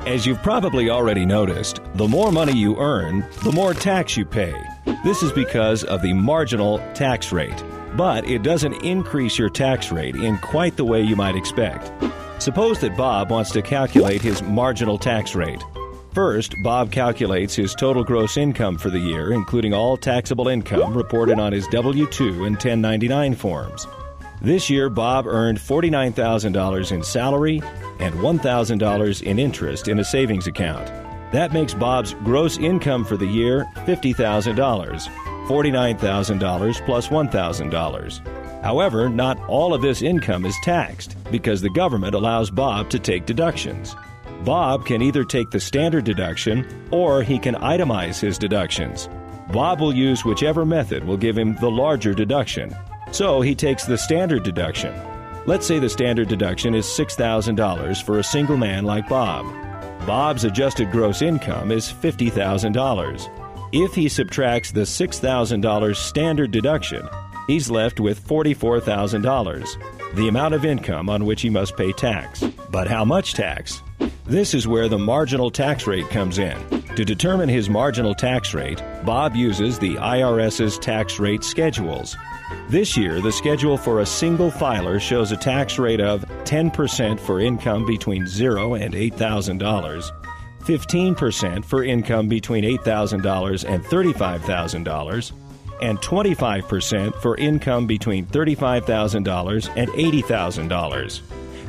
As you've probably already noticed, the more money you earn, the more tax you pay. This is because of the marginal tax rate. But it doesn't increase your tax rate in quite the way you might expect. Suppose that Bob wants to calculate his marginal tax rate. First, Bob calculates his total gross income for the year, including all taxable income reported on his W-2 and 1099 forms. This year, Bob earned $49,000 in salary and $1,000 in interest in a savings account. That makes Bob's gross income for the year $50,000, $49,000 plus $1,000. However, not all of this income is taxed because the government allows Bob to take deductions. Bob can either take the standard deduction or he can itemize his deductions. Bob will use whichever method will give him the larger deduction. So he takes the standard deduction. Let's say the standard deduction is $6,000 for a single man like Bob. Bob's adjusted gross income is $50,000. If he subtracts the $6,000 standard deduction, he's left with $44,000, the amount of income on which he must pay tax. But how much tax? This is where the marginal tax rate comes in. To determine his marginal tax rate, Bob uses the IRS's tax rate schedules. This year, the schedule for a single filer shows a tax rate of 10% for income between $0 and $8,000, 15% for income between $8,000 and $35,000, and 25% for income between $35,000 and $80,000.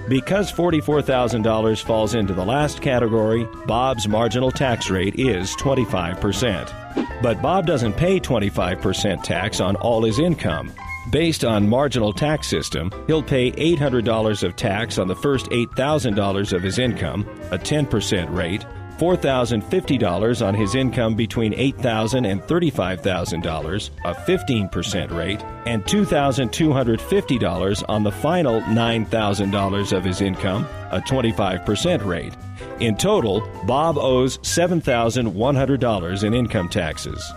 Because $44,000 falls into the last category, Bob's marginal tax rate is 25%. But Bob doesn't pay 25% tax on all his income. Based on marginal tax system, he'll pay $800 of tax on the first $8,000 of his income, a 10% rate, $4,050 on his income between $8,000 and $35,000, a 15% rate, and $2,250 on the final $9,000 of his income, a 25% rate. In total, Bob owes $7,100 in income taxes.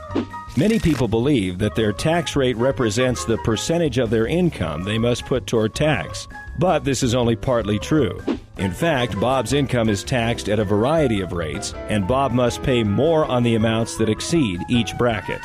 Many people believe that their tax rate represents the percentage of their income they must put toward tax, but this is only partly true. In fact, Bob's income is taxed at a variety of rates, and Bob must pay more on the amounts that exceed each bracket.